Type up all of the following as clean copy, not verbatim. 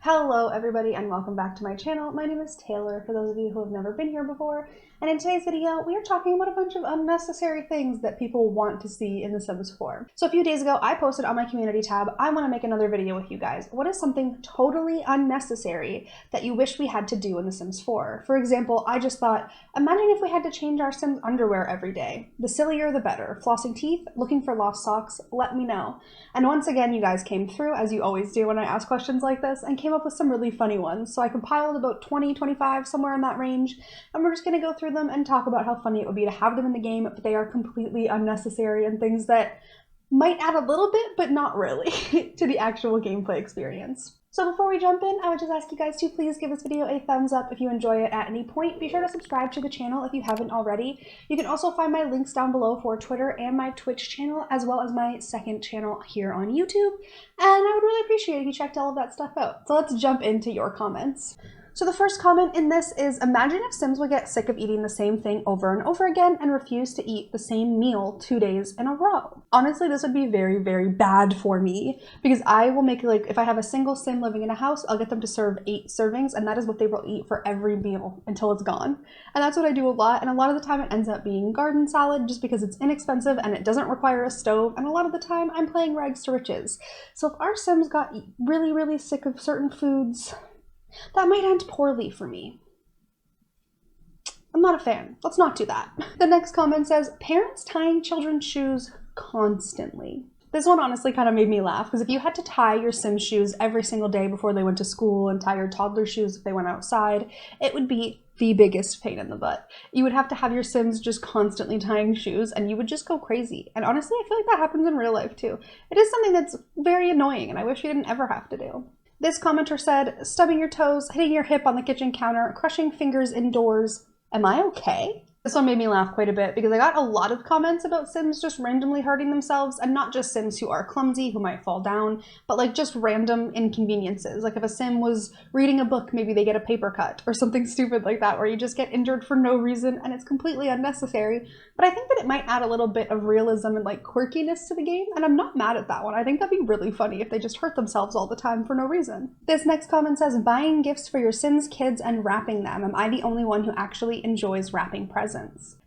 Hello everybody and welcome back to my channel. My name is Taylor, for those of you who have never been here before, and in today's video we are talking about a bunch of unnecessary things that people want to see in The Sims 4. So a few days ago I posted on my community tab, I want to make another video with you guys. What is something totally unnecessary that you wish we had to do in The Sims 4? For example, I just thought, imagine if we had to change our Sims underwear every day. The sillier the better. Flossing teeth, looking for lost socks, let me know. And once again you guys came through, as you always do when I ask questions like this, and came up with some really funny ones. So I compiled about 20, 25, somewhere in that range, and we're just going to go through them and talk about how funny it would be to have them in the game, but they are completely unnecessary and things that might add a little bit, but not really, to the actual gameplay experience. So before we jump in, I would just ask you guys to please give this video a thumbs up if you enjoy it at any point. Be sure to subscribe to the channel if you haven't already. You can also find my links down below for Twitter and my Twitch channel, as well as my second channel here on YouTube. And I would really appreciate it if you checked all of that stuff out. So let's jump into your comments. So the first comment in this is, imagine if Sims would get sick of eating the same thing over and over again and refuse to eat the same meal 2 days in a row. Honestly, this would be very, very bad for me, because I will make, like, if I have a single Sim living in a house, I'll get them to serve 8 servings, and that is what they will eat for every meal until it's gone. And that's what I do a lot, and a lot of the time it ends up being garden salad just because it's inexpensive and it doesn't require a stove, and a lot of the time I'm playing rags to riches. So if our Sims got really, really sick of certain foods, that might end poorly for me. I'm not a fan. Let's not do that. The next comment says, parents tying children's shoes constantly. This one honestly kind of made me laugh, because if you had to tie your Sims shoes every single day before they went to school and tie your toddler shoes if they went outside, it would be the biggest pain in the butt. You would have to have your Sims just constantly tying shoes and you would just go crazy. And honestly, I feel like that happens in real life too. It is something that's very annoying and I wish we didn't ever have to do. This commenter said, stubbing your toes, hitting your hip on the kitchen counter, crushing fingers indoors. Am I okay? This one made me laugh quite a bit because I got a lot of comments about Sims just randomly hurting themselves, and not just Sims who are clumsy, who might fall down, but like just random inconveniences. Like if a Sim was reading a book, maybe they get a paper cut or something stupid like that, where you just get injured for no reason and it's completely unnecessary. But I think that it might add a little bit of realism and like quirkiness to the game, and I'm not mad at that one. I think that'd be really funny if they just hurt themselves all the time for no reason. This next comment says, buying gifts for your Sims kids and wrapping them. Am I the only one who actually enjoys wrapping presents?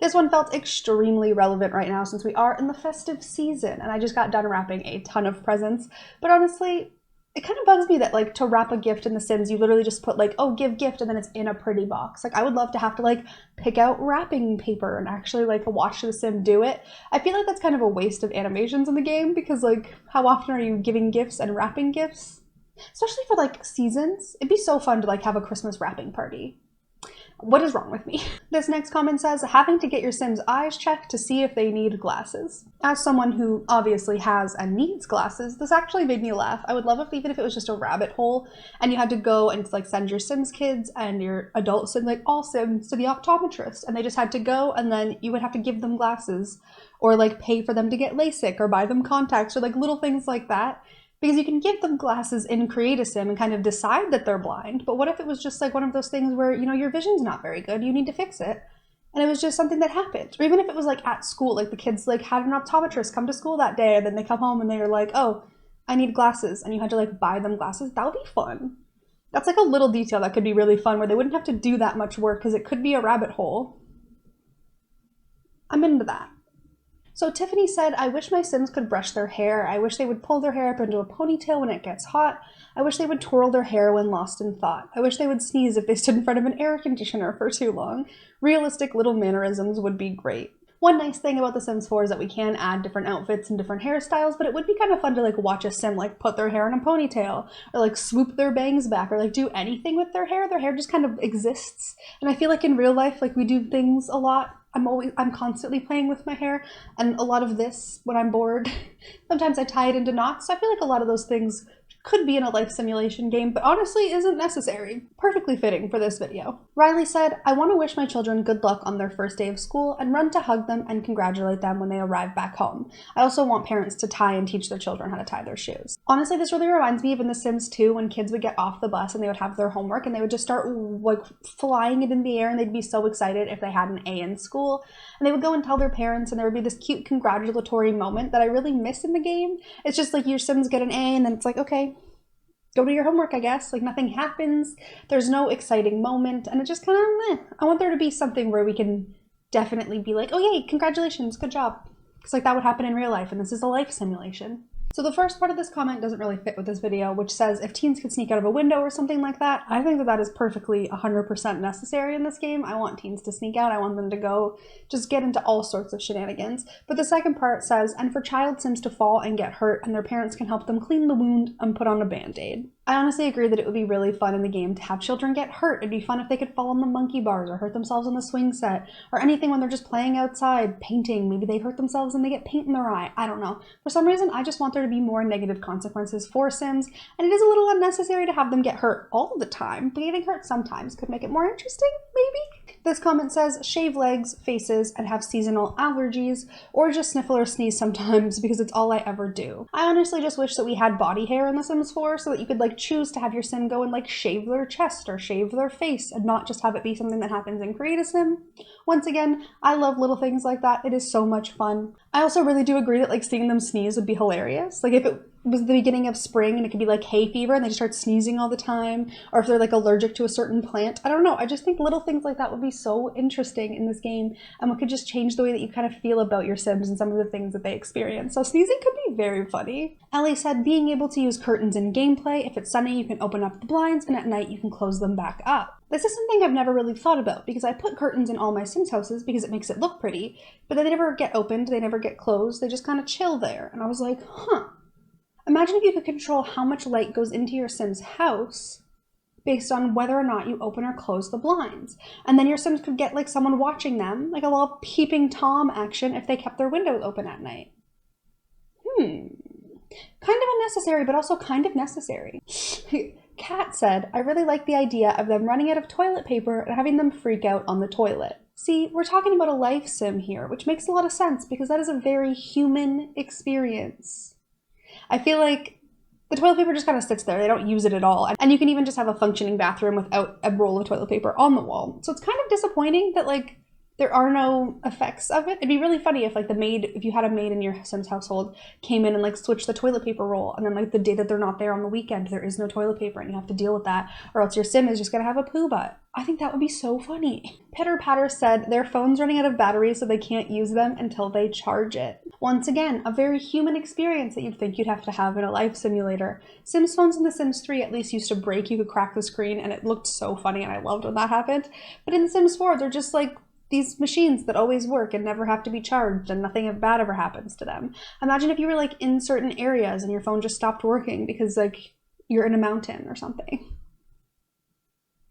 This one felt extremely relevant right now since we are in the festive season, and I just got done wrapping a ton of presents. But honestly, it kind of bugs me that, like, to wrap a gift in The Sims, you literally just put like, oh, give gift, and then it's in a pretty box. Like, I would love to have to like pick out wrapping paper and actually like watch the Sim do it. I feel like that's kind of a waste of animations in the game, because like, how often are you giving gifts and wrapping gifts? Especially for like seasons. It'd be so fun to like have a Christmas wrapping party. What is wrong with me? This next comment says, having to get your Sims' eyes checked to see if they need glasses. As someone who obviously has and needs glasses, this actually made me laugh. I would love if, even if it was just a rabbit hole and you had to go and like send your Sims kids and your adult Sims, like all Sims, to the optometrist, and they just had to go, and then you would have to give them glasses or like pay for them to get LASIK or buy them contacts or like little things like that. Because you can give them glasses in Create a Sim and kind of decide that they're blind, but what if it was just like one of those things where, you know, your vision's not very good, you need to fix it, and it was just something that happened? Or even if it was like at school, like the kids like had an optometrist come to school that day, and then they come home and they're like, oh, I need glasses, and you had to like buy them glasses. That would be fun. That's like a little detail that could be really fun, where they wouldn't have to do that much work because it could be a rabbit hole. I'm into that. So Tiffany said, I wish my Sims could brush their hair. I wish they would pull their hair up into a ponytail when it gets hot. I wish they would twirl their hair when lost in thought. I wish they would sneeze if they stood in front of an air conditioner for too long. Realistic little mannerisms would be great. One nice thing about The Sims 4 is that we can add different outfits and different hairstyles, but it would be kind of fun to like watch a Sim like put their hair in a ponytail, or like swoop their bangs back, or like do anything with their hair. Their hair just kind of exists. And I feel like in real life, like we do things a lot. I'm constantly playing with my hair, and a lot of this, when I'm bored, sometimes I tie it into knots. So I feel like a lot of those things could be in a life simulation game, but honestly isn't necessary. Perfectly fitting for this video. Riley said, I want to wish my children good luck on their first day of school and run to hug them and congratulate them when they arrive back home. I also want parents to tie and teach their children how to tie their shoes. Honestly, this really reminds me of in The Sims 2 when kids would get off the bus and they would have their homework and they would just start like flying it in the air, and they'd be so excited if they had an A in school. And they would go and tell their parents, and there would be this cute congratulatory moment that I really miss in the game. It's just like your Sims get an A and then it's like, okay, go do your homework, I guess. Like nothing happens. There's no exciting moment. And it just kind of, I want there to be something where we can definitely be like, oh yay, congratulations, good job. Because like that would happen in real life and this is a life simulation. So the first part of this comment doesn't really fit with this video, which says if teens could sneak out of a window or something like that. I think that that is perfectly 100% necessary in this game. I want teens to sneak out. I want them to go just get into all sorts of shenanigans. But the second part says, and for child sims to fall and get hurt and their parents can help them clean the wound and put on a band-aid. I honestly agree that it would be really fun in the game to have children get hurt. It'd be fun if they could fall on the monkey bars or hurt themselves on the swing set or anything when they're just playing outside, painting. Maybe they hurt themselves and they get paint in their eye. I don't know. For some reason, I just want there to be more negative consequences for Sims, and it is a little unnecessary to have them get hurt all the time, but getting hurt sometimes could make it more interesting, maybe? This comment says, shave legs, faces, and have seasonal allergies, or just sniffle or sneeze sometimes because it's all I ever do. I honestly just wish that we had body hair in The Sims 4 so that you could like choose to have your sim go and like shave their chest or shave their face and not just have it be something that happens in Create a Sim. Once again, I love little things like that. It is so much fun. I also really do agree that like seeing them sneeze would be hilarious. Like if it was the beginning of spring and it could be like hay fever and they just start sneezing all the time, or if they're like allergic to a certain plant. I don't know. I just think little things like that would be so interesting in this game and could just change the way that you kind of feel about your Sims and some of the things that they experience. So sneezing could be very funny. Ellie said, being able to use curtains in gameplay. If it's sunny, you can open up the blinds and at night you can close them back up. This is something I've never really thought about because I put curtains in all my Sims houses because it makes it look pretty, but they never get opened, they never get closed, they just kind of chill there. And I was like, huh. Imagine if you could control how much light goes into your Sim's house based on whether or not you open or close the blinds. And then your Sims could get like someone watching them, like a little peeping Tom action if they kept their windows open at night. Kind of unnecessary, but also kind of necessary. Kat said, I really like the idea of them running out of toilet paper and having them freak out on the toilet. See, we're talking about a life sim here, which makes a lot of sense because that is a very human experience. I feel like the toilet paper just kind of sits there. They don't use it at all. And you can even just have a functioning bathroom without a roll of toilet paper on the wall. So it's kind of disappointing that like there are no effects of it. It'd be really funny if like the maid, if you had a maid in your Sims household, came in and like switched the toilet paper roll, and then like the day that they're not there on the weekend, there is no toilet paper and you have to deal with that, or else your Sim is just gonna have a poo butt. I think that would be so funny. Pitter Patter said their phone's running out of batteries so they can't use them until they charge it. Once again, a very human experience that you'd think you'd have to have in a life simulator. Sims phones in The Sims 3 at least used to break. You could crack the screen and it looked so funny and I loved when that happened. But in The Sims 4, they're just like these machines that always work and never have to be charged and nothing bad ever happens to them. Imagine if you were like in certain areas and your phone just stopped working because like you're in a mountain or something.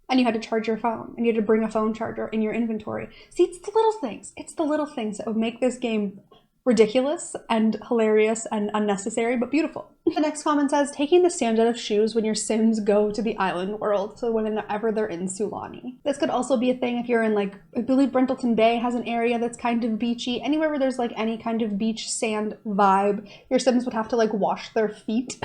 And you had to charge your phone and you had to bring a phone charger in your inventory. See, it's the little things. It's the little things that would make this game ridiculous and hilarious and unnecessary, but beautiful. The next comment says, taking the sand out of shoes when your Sims go to the island world, so whenever they're in Sulani. This could also be a thing if you're in like, I believe Brentleton Bay has an area that's kind of beachy. Anywhere where there's like any kind of beach sand vibe, your Sims would have to like wash their feet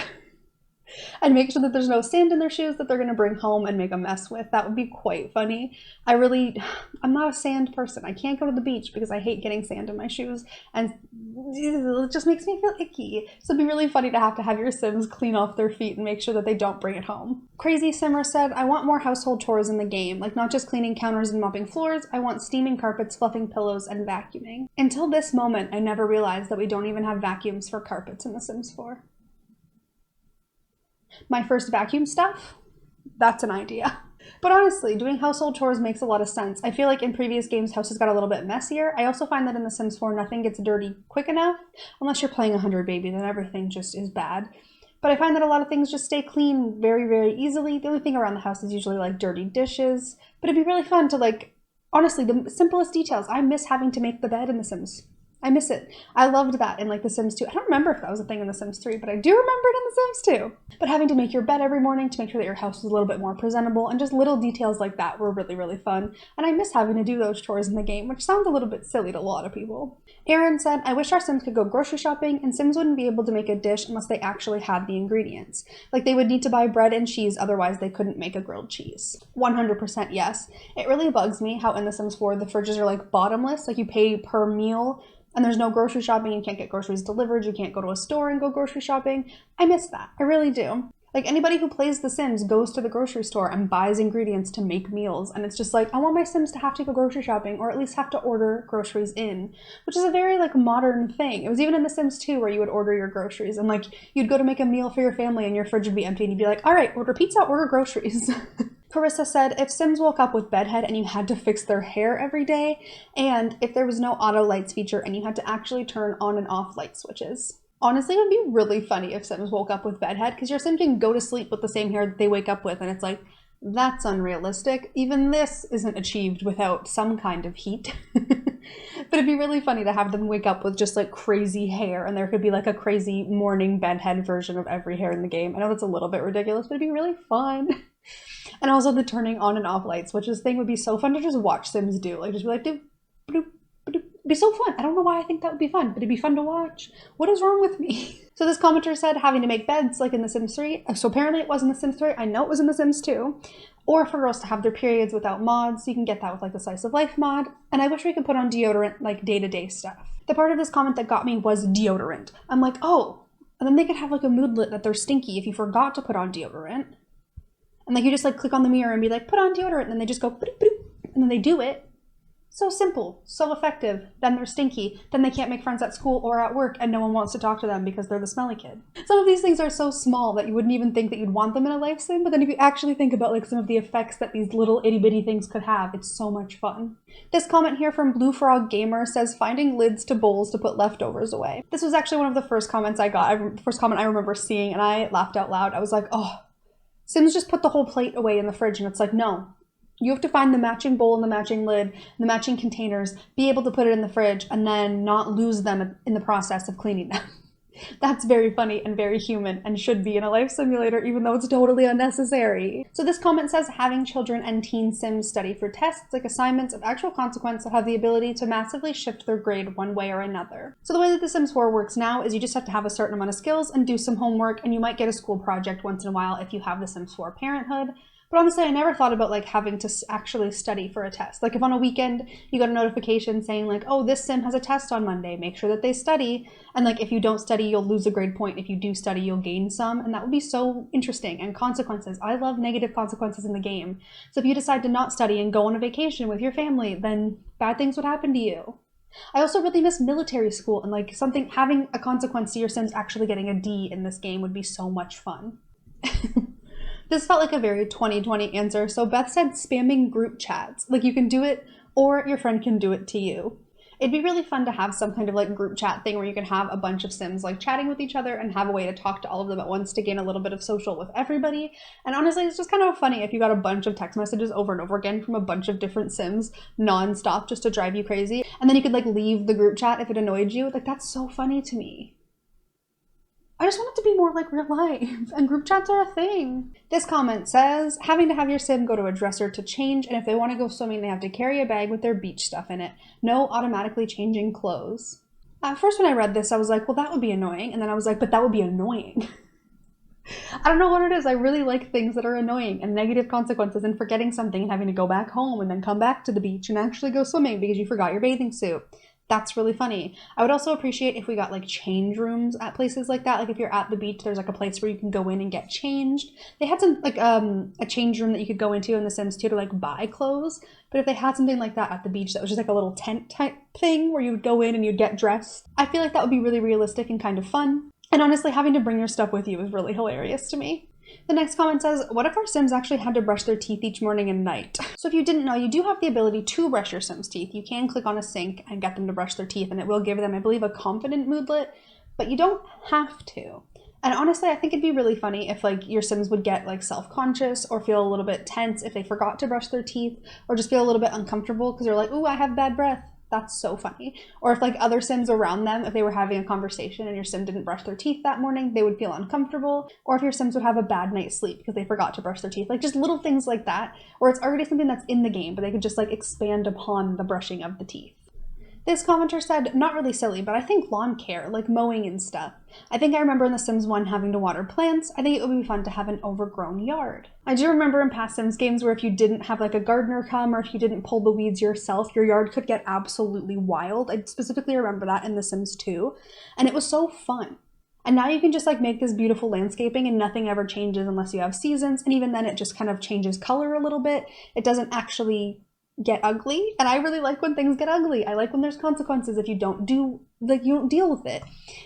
and make sure that there's no sand in their shoes that they're going to bring home and make a mess with. That would be quite funny. I'm not a sand person. I can't go to the beach because I hate getting sand in my shoes and it just makes me feel icky. So it'd be really funny to have your Sims clean off their feet and make sure that they don't bring it home. Crazy Simmer said, I want more household chores in the game, like not just cleaning counters and mopping floors. I want steaming carpets, fluffing pillows, and vacuuming. Until this moment, I never realized that we don't even have vacuums for carpets in The Sims 4. My first vacuum stuff? That's an idea. But honestly, doing household chores makes a lot of sense. I feel like in previous games, houses got a little bit messier. I also find that in The Sims 4, nothing gets dirty quick enough. Unless you're playing 100 Baby, then everything just is bad. But I find that a lot of things just stay clean very, very easily. The only thing around the house is usually like dirty dishes. But it'd be really fun to like, honestly, the simplest details. I miss having to make the bed in The Sims. I miss it. I loved that in like The Sims 2. I don't remember if that was a thing in The Sims 3, but I do remember it in The Sims 2. But having to make your bed every morning to make sure that your house was a little bit more presentable and just little details like that were really, really fun. And I miss having to do those chores in the game, which sounds a little bit silly to a lot of people. Aaron said, I wish our Sims could go grocery shopping and Sims wouldn't be able to make a dish unless they actually had the ingredients. Like they would need to buy bread and cheese, otherwise they couldn't make a grilled cheese. 100% yes. It really bugs me how in The Sims 4 the fridges are like bottomless, like you pay per meal. And there's no grocery shopping, you can't get groceries delivered, you can't go to a store and go grocery shopping. I miss that, I really do. Like anybody who plays The Sims goes to the grocery store and buys ingredients to make meals. And it's just like, I want my Sims to have to go grocery shopping or at least have to order groceries in, which is a very like modern thing. It was even in The Sims 2 where you would order your groceries and like you'd go to make a meal for your family and your fridge would be empty and you'd be like, all right, order pizza, order groceries. Carissa said, if Sims woke up with bedhead and you had to fix their hair every day, and if there was no auto lights feature and you had to actually turn on and off light switches. Honestly, it would be really funny if Sims woke up with bedhead, because your Sim can go to sleep with the same hair that they wake up with, and it's like, that's unrealistic. Even this isn't achieved without some kind of heat. But it'd be really funny to have them wake up with just like crazy hair, and there could be like a crazy morning bedhead version of every hair in the game. I know that's a little bit ridiculous, but it'd be really fun. And also the turning on and off light switches thing would be so fun to just watch Sims do. Like just be like, doop, doop. It'd be so fun. I don't know why I think that would be fun, but it'd be fun to watch. What is wrong with me? So this commenter said having to make beds like in The Sims 3. So apparently it was in The Sims 3. I know it was in The Sims 2. Or for girls to have their periods without mods. So you can get that with like the Slice of Life mod. And I wish we could put on deodorant like day-to-day stuff. The part of this comment that got me was deodorant. I'm like, oh, and then they could have like a moodlet that they're stinky if you forgot to put on deodorant. And like you just like click on the mirror and be like, put on deodorant. And then they just go, boop, boop, and then they do it. So simple, so effective. Then they're stinky. Then they can't make friends at school or at work and no one wants to talk to them because they're the smelly kid. Some of these things are so small that you wouldn't even think that you'd want them in a life sim, but then if you actually think about like some of the effects that these little itty bitty things could have, it's so much fun. This comment here from Blue Frog Gamer says finding lids to bowls to put leftovers away. This was actually one of the first comments I got, the first comment I remember seeing, and I laughed out loud. I was like, oh, Sims just put the whole plate away in the fridge, and it's like, no. You have to find the matching bowl and the matching lid, the matching containers, be able to put it in the fridge, and then not lose them in the process of cleaning them. That's very funny and very human and should be in a life simulator, even though it's totally unnecessary. So this comment says having children and teen Sims study for tests, like assignments of actual consequence that have the ability to massively shift their grade one way or another. So the way that The Sims 4 works now is you just have to have a certain amount of skills and do some homework, and you might get a school project once in a while if you have The Sims 4 Parenthood. But honestly, I never thought about like having to actually study for a test. Like if on a weekend you got a notification saying like, oh, this sim has a test on Monday, make sure that they study. And like if you don't study, you'll lose a grade point. If you do study, you'll gain some. And that would be so interesting. And consequences. I love negative consequences in the game. So if you decide to not study and go on a vacation with your family, then bad things would happen to you. I also really miss military school, and like something, having a consequence to your Sims actually getting a D in this game would be so much fun. This felt like a very 2020 answer. So Beth said spamming group chats. Like you can do it or your friend can do it to you. It'd be really fun to have some kind of like group chat thing where you can have a bunch of Sims like chatting with each other and have a way to talk to all of them at once to gain a little bit of social with everybody. And honestly, it's just kind of funny if you got a bunch of text messages over and over again from a bunch of different Sims non-stop just to drive you crazy. And then you could like leave the group chat if it annoyed you. Like that's so funny to me. I just want it to be more like real life, and group chats are a thing. This comment says, having to have your Sim go to a dresser to change, and if they want to go swimming, they have to carry a bag with their beach stuff in it. No automatically changing clothes. At first when I read this, I was like, well, that would be annoying. And then I was like, but that would be annoying. I don't know what it is. I really like things that are annoying and negative consequences, and forgetting something and having to go back home and then come back to the beach and actually go swimming because you forgot your bathing suit. That's really funny. I would also appreciate if we got like change rooms at places like that. Like if you're at the beach, there's like a place where you can go in and get changed. They had some like a change room that you could go into in The Sims 2 to like buy clothes. But if they had something like that at the beach that was just like a little tent type thing where you would go in and you'd get dressed, I feel like that would be really realistic and kind of fun. And honestly, having to bring your stuff with you is really hilarious to me. The next comment says, what if our Sims actually had to brush their teeth each morning and night? So if you didn't know, you do have the ability to brush your Sims' teeth. You can click on a sink and get them to brush their teeth, and it will give them, I believe, a confident moodlet, but you don't have to. And honestly, I think it'd be really funny if like your Sims would get like self-conscious or feel a little bit tense if they forgot to brush their teeth, or just feel a little bit uncomfortable because they're like, ooh, I have bad breath. That's so funny. Or if like other Sims around them, if they were having a conversation and your Sim didn't brush their teeth that morning, they would feel uncomfortable. Or if your Sims would have a bad night's sleep because they forgot to brush their teeth. Like just little things like that, or it's already something that's in the game, but they could just like expand upon the brushing of the teeth. This commenter said, not really silly, but I think lawn care, like mowing and stuff. I think I remember in The Sims 1 having to water plants. I think it would be fun to have an overgrown yard. I do remember in past Sims games where if you didn't have like a gardener come, or if you didn't pull the weeds yourself, your yard could get absolutely wild. I specifically remember that in The Sims 2, and it was so fun. And now you can just like make this beautiful landscaping and nothing ever changes unless you have seasons. And even then it just kind of changes color a little bit. It doesn't actually get ugly. And I really like when things get ugly. I like when there's consequences if you don't deal with it.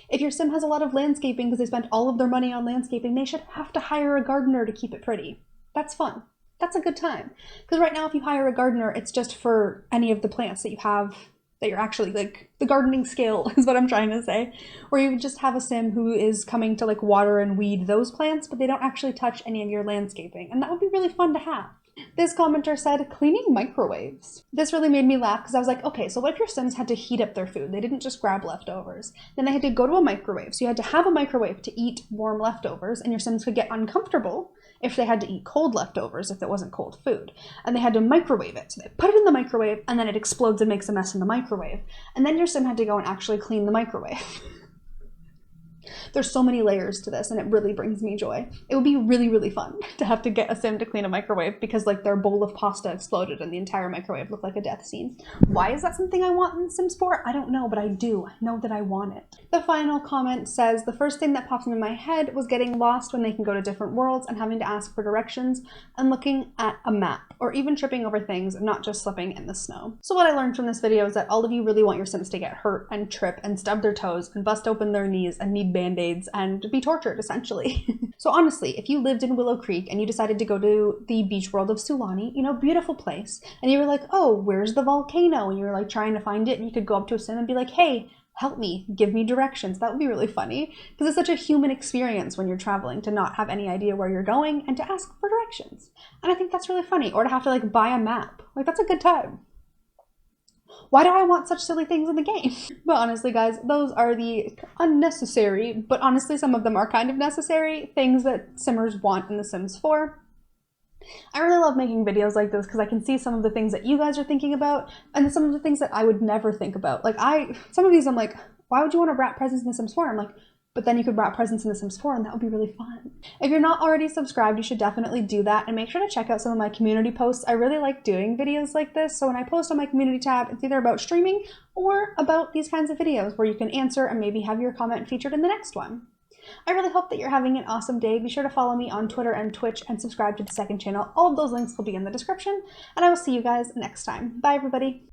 If your sim has a lot of landscaping because they spent all of their money on landscaping, they should have to hire a gardener to keep it pretty. That's fun. That's a good time. Because right now if you hire a gardener, it's just for any of the plants that you have that you're actually like the gardening skill is what I'm trying to say. Or you just have a sim who is coming to like water and weed those plants, but they don't actually touch any of your landscaping. And that would be really fun to have. This commenter said, cleaning microwaves. This really made me laugh because I was like, okay, so what if your Sims had to heat up their food? They didn't just grab leftovers. Then they had to go to a microwave. So you had to have a microwave to eat warm leftovers, and your Sims could get uncomfortable if they had to eat cold leftovers if it wasn't cold food. And they had to microwave it. So they put it in the microwave, and then it explodes and makes a mess in the microwave. And then your Sim had to go and actually clean the microwave. There's so many layers to this and it really brings me joy. It would be really, really fun to have to get a sim to clean a microwave because like their bowl of pasta exploded and the entire microwave looked like a death scene. Why is that something I want in Sims 4? I don't know, but I do. I know that I want it. The final comment says, the first thing that pops into my head was getting lost when they can go to different worlds and having to ask for directions and looking at a map, or even tripping over things and not just slipping in the snow. So what I learned from this video is that all of you really want your Sims to get hurt and trip and stub their toes and bust open their knees and need band-aids and be tortured, essentially. So honestly, if you lived in Willow Creek and you decided to go to the beach world of Sulani, you know, beautiful place, and you were like, oh, where's the volcano? And you're like trying to find it, and you could go up to a Sim and be like, hey, help me, give me directions. That would be really funny because it's such a human experience when you're traveling to not have any idea where you're going and to ask for directions. And I think that's really funny. Or to have to like buy a map. Like that's a good time. Why do I want such silly things in the game? But honestly, guys, those are the unnecessary, but honestly, some of them are kind of necessary things that Simmers want in The Sims 4. I really love making videos like this because I can see some of the things that you guys are thinking about and some of the things that I would never think about. Like some of these I'm like, why would you want to wrap presents in The Sims 4? I'm like, but then you could wrap presents in The Sims 4 and that would be really fun. If you're not already subscribed, you should definitely do that and make sure to check out some of my community posts. I really like doing videos like this, so when I post on my community tab, it's either about streaming or about these kinds of videos where you can answer and maybe have your comment featured in the next one. I really hope that you're having an awesome day. Be sure to follow me on Twitter and Twitch and subscribe to the second channel. All of those links will be in the description, and I will see you guys next time. Bye, everybody.